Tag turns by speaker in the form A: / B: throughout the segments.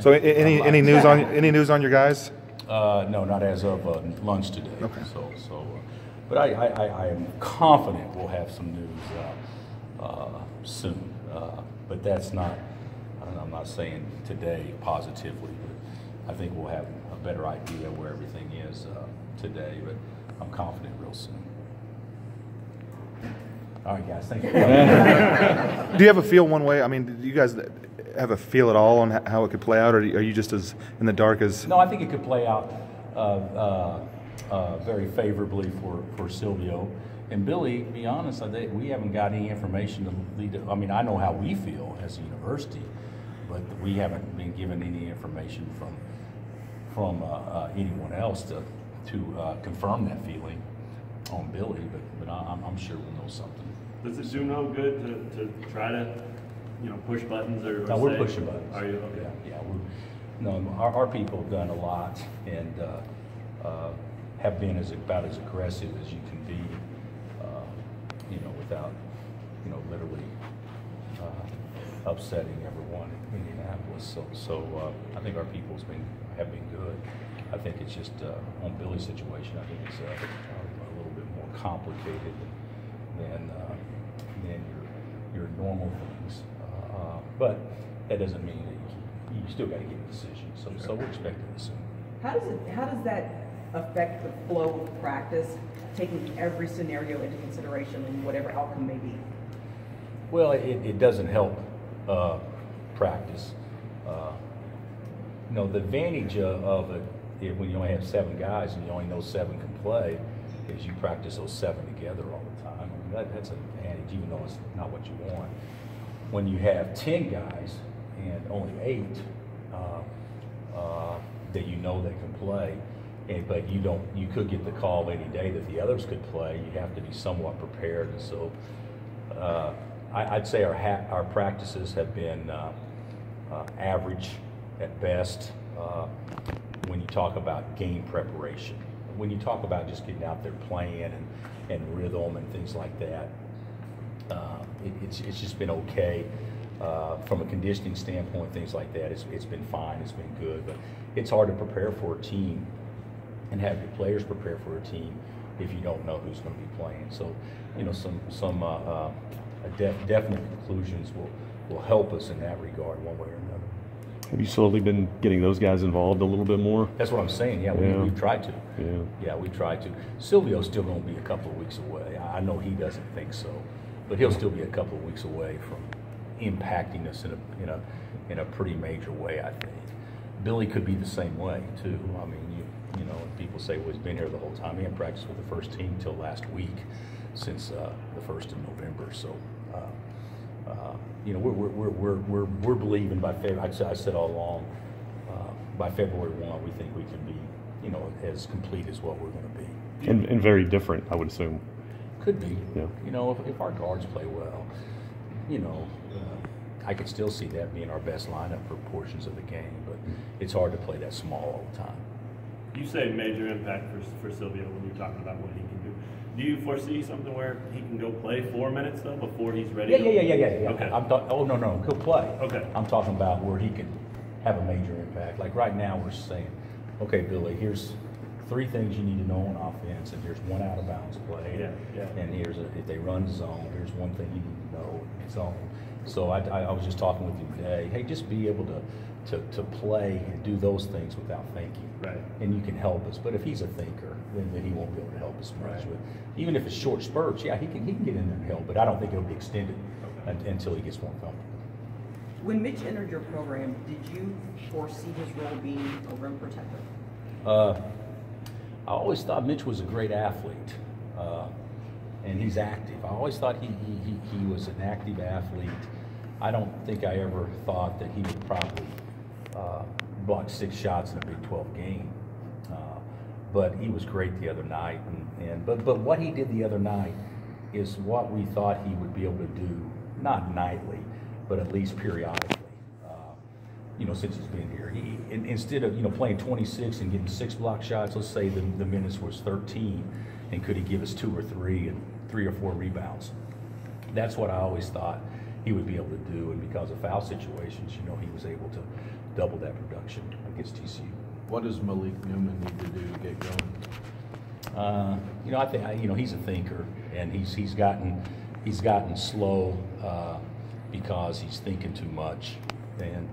A: So any news on your guys?
B: No, not as of lunch today.
A: Okay.
B: But I am confident we'll have some news soon. But that's not. I'm not saying today positively, but I think we'll have a better idea where everything is today. But I'm confident real soon. All right, guys. Thank you.
A: Do you have a feel one way? I mean, do you guys have a feel at all on how it could play out, or are you just as in the dark as?
B: No, I think it could play out very favorably for Silvio. And Billy, to be honest, we haven't got any information to lead. I mean, I know how we feel as a university, but we haven't been given any information from anyone else to confirm that feeling on Billy. But I'm sure we'll know something.
C: Does it do no good to try to, push buttons or?
B: No, we're pushing buttons.
C: Are you? Okay.
B: Yeah. Our people have done a lot and have been about as aggressive as you can be. Without, literally upsetting everyone in Indianapolis. So I think our people have been good. I think it's just on Billy's situation. I think it's a little bit more complicated than your normal things. But that doesn't mean that you still got to get a decision. So we're expecting it soon.
D: How does that affect the flow of practice, taking every scenario into consideration and whatever outcome may be?
B: Well, it doesn't help practice. The advantage of it, when you only have 7 guys and you only know 7 can play, is you practice those 7 together all the time. I mean, that's an advantage, even though it's not what you want. When you have 10 guys and only 8 that you know that can play, but you could get the call any day that the others could play. You have to be somewhat prepared, and so I'd say our practices have been average at best when you talk about game preparation. When you talk about just getting out there playing and rhythm and things like that, it's just been okay. From a conditioning standpoint, things like that, it's been fine, it's been good, but it's hard to prepare for a team and have your players prepare for a team if you don't know who's going to be playing. So, some definite conclusions will help us in that regard, one way or another.
E: Have you slowly been getting those guys involved a little bit more?
B: That's what I'm saying. Yeah, we've tried to.
E: Yeah,
B: we tried to. Silvio's still going to be a couple of weeks away. I know he doesn't think so, but he'll still be a couple of weeks away from impacting us in a pretty major way, I think. Billy could be the same way too. I mean, people say, well, he's been here the whole time. He hadn't practiced with the first team until last week, since the 1st of November. So, we're believing by February. I said all along, by February 1, we think we can be, as complete as what we're going to be.
E: And very different, I would assume.
B: Could be.
E: Yeah.
B: If our guards play well, I could still see that being our best lineup for portions of the game, but it's hard to play that small all the time.
C: You say major impact for Silvio when you're talking about what he can do. Do you foresee something where he can go play 4 minutes though before he's ready?
B: Yeah.
C: Okay.
B: No, he'll play.
C: Okay.
B: I'm talking about where he can have a major impact. Like right now, we're saying, okay, Billy, here's 3 things you need to know on offense, and here's 1 out of bounds play.
C: Yeah.
B: And here's if they run zone, here's 1 thing you need to know zone. So I was just talking with you today. Hey, just be able to play and do those things without thinking.
C: Right.
B: And you can help us. But if he's a thinker, then he won't be able to help us much.
C: Right.
B: But even if it's short spurts, yeah, he can get in there and help. But I don't think it'll be extended until he gets more comfortable.
D: When Mitch entered your program, did you foresee his role being a rim protector?
B: I always thought Mitch was a great athlete, and he's active. I always thought he was an active athlete. I don't think I ever thought that he would probably block 6 shots in a Big 12 game, but he was great the other night. But what he did the other night is what we thought he would be able to do, not nightly, but at least periodically. Since he's been here, instead of playing 26 and getting 6 block shots, let's say the minutes was 13, and could he give us 2 or 3 and 3 or 4 rebounds? That's what I always thought he would be able to do, and because of foul situations, you know, he was able to double that production against TCU.
F: What does Malik Newman need to do to get going?
B: You know, I think you know, he's a thinker, and he's gotten slow because he's thinking too much, and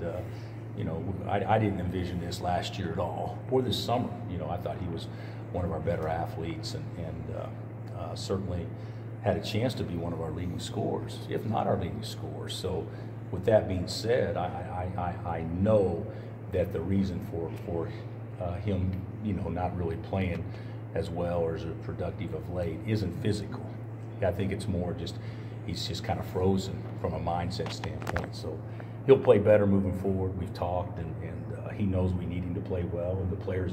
B: you know, I didn't envision this last year at all, or this summer. You know, I thought he was one of our better athletes, and certainly had a chance to be one of our leading scorers, if not our leading scorer. So with that being said, I know that the reason for him, you know, not really playing as well or as productive of late isn't physical. I think it's more just he's just kind of frozen from a mindset standpoint. So he'll play better moving forward. We've talked, and he knows we need him to play well, and the players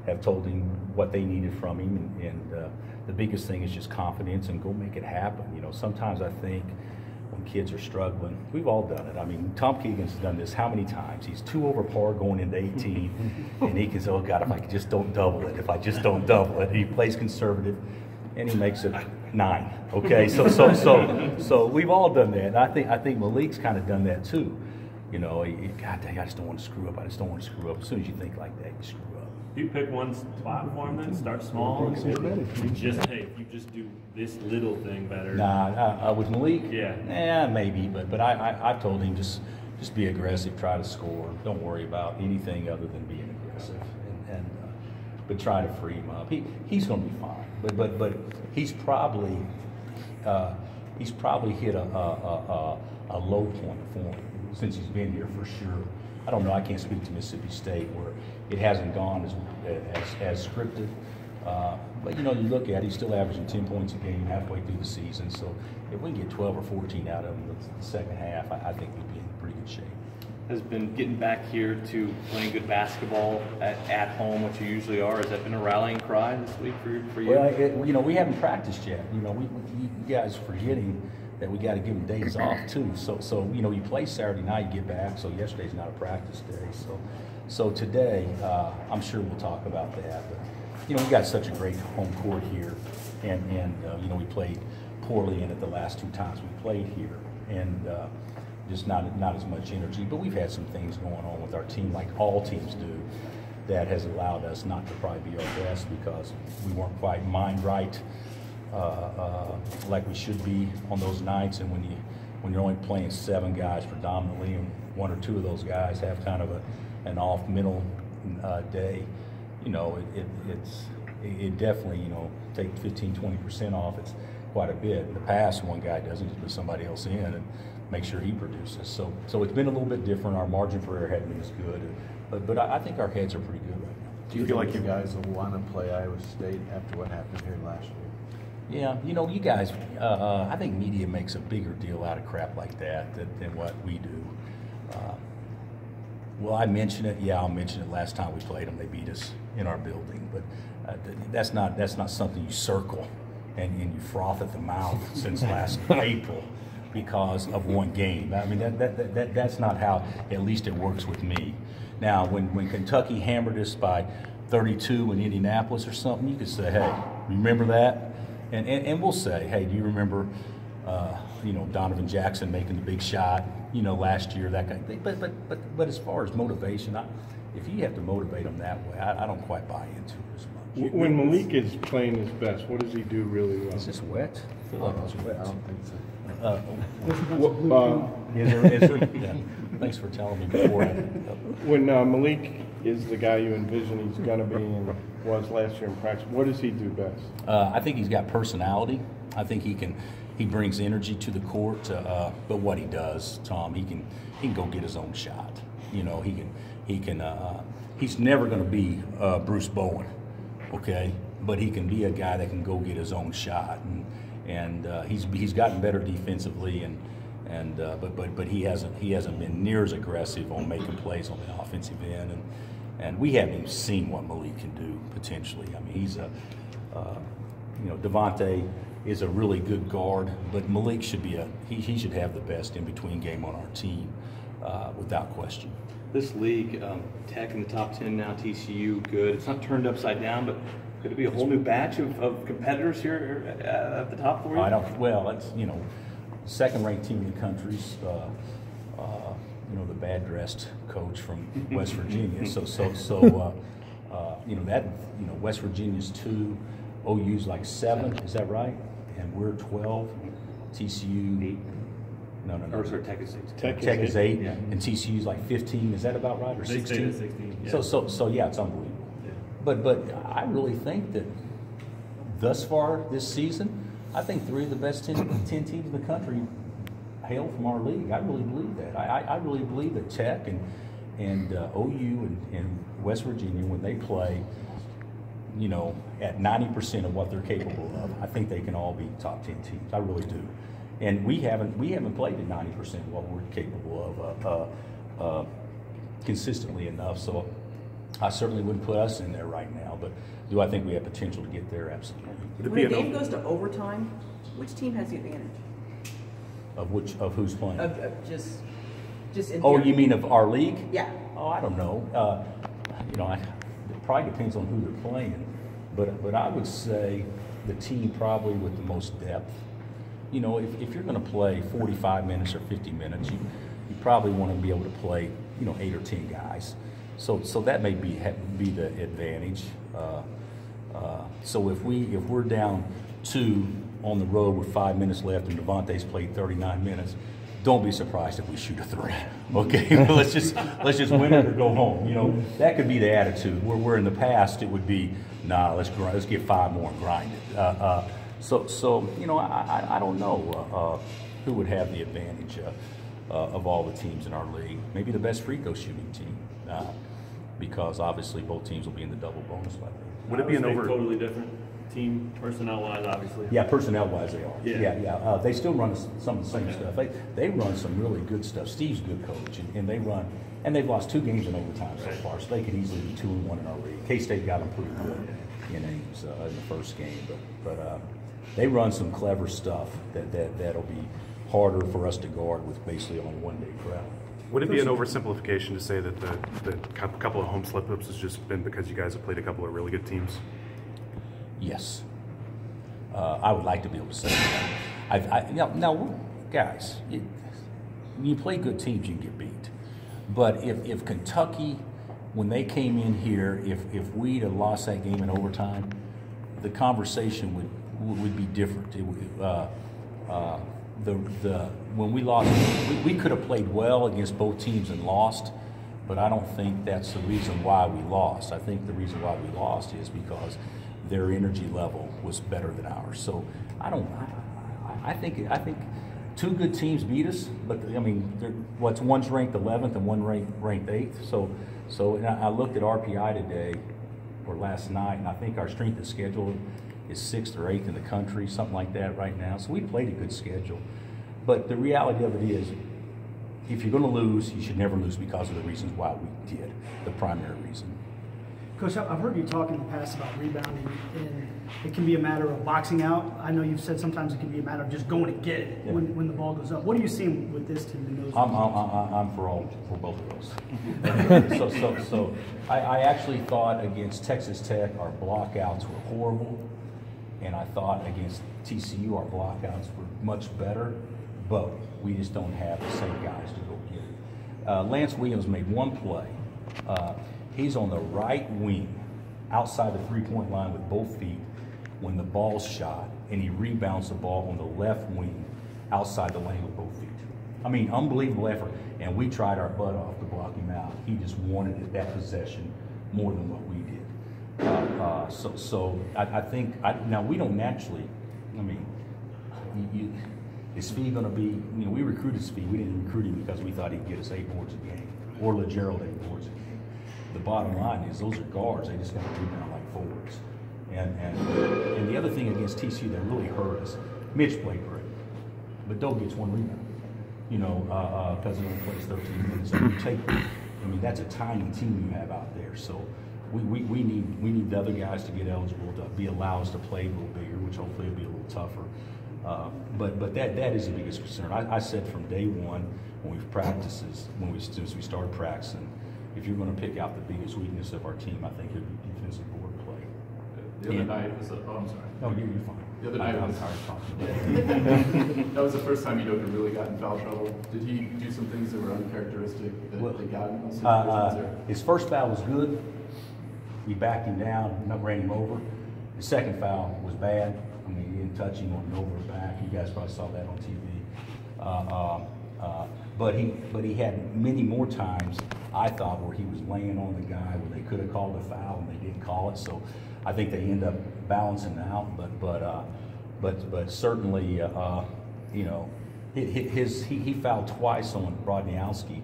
B: have told him what they needed from him, and the biggest thing is just confidence and go make it happen. You know, sometimes I think when kids are struggling, we've all done it. I mean, Tom Keegan's done this how many times? He's 2 over par going into 18, and he can say, oh God, if I just don't double it, if I just don't double it. He plays conservative, and he makes it 9. Okay, so we've all done that. And I think Malik's kind of done that too. You know, God dang, I just don't want to screw up. I just don't want to screw up. As soon as you think like that, you screw up.
C: You pick one spot for him, then start small. And you just if you just do this little thing better.
B: Nah, with Malik,
C: yeah,
B: maybe, but I've told him just be aggressive, try to score. Don't worry about anything other than being aggressive, but try to free him up. He's going to be fine, but he's probably hit a low point for him since he's been here for sure. I don't know. I can't speak to Mississippi State where it hasn't gone as scripted. But you know, you look at it, he's still averaging 10 points a game halfway through the season. So if we can get 12 or 14 out of him the second half, I think we'd be in pretty good shape.
G: Has been getting back here to playing good basketball at home, which you usually are. Has that been a rallying cry this week for you?
B: Well, you know, we haven't practiced yet. You know, you guys forgetting that we got to give them days off too. So you know, you play Saturday night, you get back. So yesterday's not a practice day. So today, I'm sure we'll talk about that. But you know, we got such a great home court here, and you know, we played poorly in it the last 2 times we played here, and just not as much energy. But we've had some things going on with our team, like all teams do, that has allowed us not to probably be our best because we weren't quite mind right. Like we should be on those nights, and when you're only playing 7 guys predominantly, and 1 or 2 of those guys have kind of an off mental day, you know, it definitely, you know, take 15-20% off. It's quite a bit. In the past, one guy doesn't, just put somebody else in and make sure he produces. So it's been a little bit different. Our margin for error hadn't been as good, but I think our heads are pretty good right now.
F: Do you feel like you guys will want to play Iowa State after what happened here last year?
B: Yeah, you know, you guys, I think media makes a bigger deal out of crap like that than what we do. Will I mention it? Yeah, I'll mention it. Last time we played them, they beat us in our building. But that's not something you circle and you froth at the mouth since last April because of one game. I mean, that's not how at least it works with me. Now, when Kentucky hammered us by 32 in Indianapolis or something, you could say, hey, remember that? And we'll say, hey, do you remember, you know, Donovan Jackson making the big shot, you know, last year, that kind of thing. But as far as motivation, if you have to motivate them that way, I don't quite buy into it as much.
H: When Malik is playing his best, what does he do really well?
B: Is this wet? I feel like it's wet.
F: I don't think so.
B: Is there? Yeah. Thanks for telling me before.
H: When Malik is the guy you envision he's going to be and was last year in practice, what does he do best?
B: I think he's got personality. I think he brings energy to the court. But what he does, Tom, he can go get his own shot. You know, he's never going to be Bruce Bowen, okay? But he can be a guy that can go get his own shot, and he's gotten better defensively, but he hasn't been near as aggressive on making plays on the offensive end, and we haven't even seen what Malik can do potentially. I mean, he's you know, Devontae is a really good guard, but Malik should be he should have the best in between game on our team, without question.
G: This league, Tech in the top 10 now, TCU good. It's not turned upside down, but could it be a whole new batch of competitors here at the top for you?
B: I don't. Well, it's, you know, second-ranked team in the country's, you know, the bad-dressed coach from West Virginia. You know, that, you know, West Virginia's 2, OU's like 7, is that right? And we're 12, TCU 8. No.
G: Or sorry, Tech is 8.
B: Tech is 8,
G: yeah.
B: and TCU's like 15. Is that about right, or
C: They
B: 16?
C: stayed at 16. Yeah.
B: So yeah, it's unbelievable.
C: Yeah.
B: But I really think that thus far this season, I think 3 of the best 10 teams in the country hail from our league. I really believe that. I really believe that Tech and OU and West Virginia, when they play, you know, at 90% of what they're capable of, I think they can all be top 10 teams. I really do. And we haven't played at 90% of what we're capable of consistently enough. So I certainly wouldn't put us in there right now. But do I think we have potential to get there? Absolutely.
D: When a game goes to overtime, which team has the advantage?
B: Of who's playing?
D: Of just in
B: Oh,
D: theory.
B: you mean of our league?
D: Yeah.
B: Oh, I don't know. You know, it probably depends on who they're playing. But I would say the team probably with the most depth. You know, if you're going to play 45 minutes or 50 minutes, you probably want to be able to play, you know, 8 or 10 guys. So that may be the advantage. So if we're down 2 on the road with 5 minutes left and Devontae's played 39 minutes, don't be surprised if we shoot a 3. Okay, let's just win it or go home. You know, that could be the attitude. Where in the past it would be, nah, let's get 5 more and grind it. So you know, I don't know who would have the advantage of all the teams in our league. Maybe the best free throw shooting team, because obviously both teams will be in the double bonus level.
A: Would it be an over?
C: Totally different team personnel-wise, obviously.
B: Yeah, personnel-wise they are.
C: Yeah.
B: They still run some of the same stuff. They run some really good stuff. Steve's a good coach, and they've lost 2 games in overtime so far, so they could easily be 2-1 in our league. K-State got them pretty good in Ames in the first game, but they run some clever stuff that'll be harder for us to guard with basically only 1 day crowd.
I: Would it be an oversimplification to say that the couple of home slip-ups has just been because you guys have played a couple of really good teams?
B: Yes. I would like to be able to say that. Now, guys, you play good teams, you can get beat. But if Kentucky, when they came in here, if we'd have lost that game in overtime, the conversation would be different. It would, when we lost, we could have played well against both teams and lost, but I don't think that's the reason why we lost. I think the reason why we lost is because their energy level was better than ours. So I think 2 good teams beat us, but I mean, one's ranked 11th and one ranked 8th. So and I looked at RPI today or last night, and I think our strength of schedule is 6th or 8th in the country, something like that right now. So we played a good schedule. But the reality of it is, if you're going to lose, you should never lose because of the reasons why we did, the primary reason.
J: Coach, I've heard you talk in the past about rebounding, and it can be a matter of boxing out. I know you've said sometimes it can be a matter of just going to get it when the ball goes up. What are you seeing with this team in those?
B: I'm for both of those. so I actually thought against Texas Tech our blockouts were horrible, and I thought against TCU our blockouts were much better, but we just don't have the same guys to go get it. Lance Williams made one play. He's on the right wing, outside the 3-point line with both feet when the ball's shot, and he rebounds the ball on the left wing, outside the lane with both feet. I mean, unbelievable effort, and we tried our butt off to block him out. He just wanted that possession more than what we did. So I think, now we don't naturally, I mean, is Fee going to be, you know, we recruited Fee. We didn't recruit him because we thought he'd get us 8 boards a game, or LeGerald 8 boards a game. The bottom line is those are guards. They just got to rebound like forwards. And the other thing against TCU that really hurt us, Mitch played great, but Doe gets 1 rebound. You know, because he only plays 13 minutes. And you take, I mean, that's a tiny team you have out there. So we need the other guys to get eligible to be allowed us to play a little bigger, which hopefully will be a little tougher. But that is the biggest concern. I said from day one when we've practices, since we started practicing, if you're going to pick out the biggest weakness of our team, I think it would be defensive board play.
F: The other night was I'm sorry.
B: No, you're fine.
F: The other night
B: I'm
F: was
B: tired of talking.
F: that was the first time Udoka really got in foul trouble. Did he do some things that were uncharacteristic that
B: Well,
F: they got in those situations? Or?
B: His first foul was good. We backed him down, not ran him over. His second foul was bad. I mean, he didn't touch him on over his back. You guys probably saw that on TV. But he had many more times, I thought, where he was laying on the guy where they could have called a foul and they didn't call it. So I think they end up balancing out. But certainly, you know, he fouled twice on Brodniowski,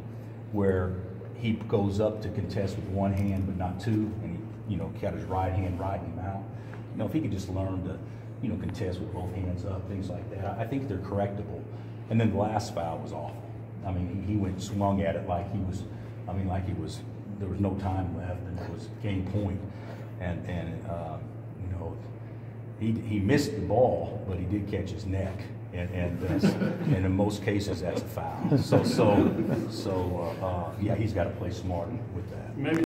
B: where he goes up to contest with one hand but not two, and he, you know, got his right hand riding him out. You know, if he could just learn to, you know, contest with both hands up, things like that, I think they're correctable. And then the last foul was awful. I mean, he went swung at it like he was, I mean, like it was, there was no time left and it was game point. And you know, he missed the ball, but he did catch his neck. And in most cases, that's a foul. So yeah, he's got to play smart with that.
C: Maybe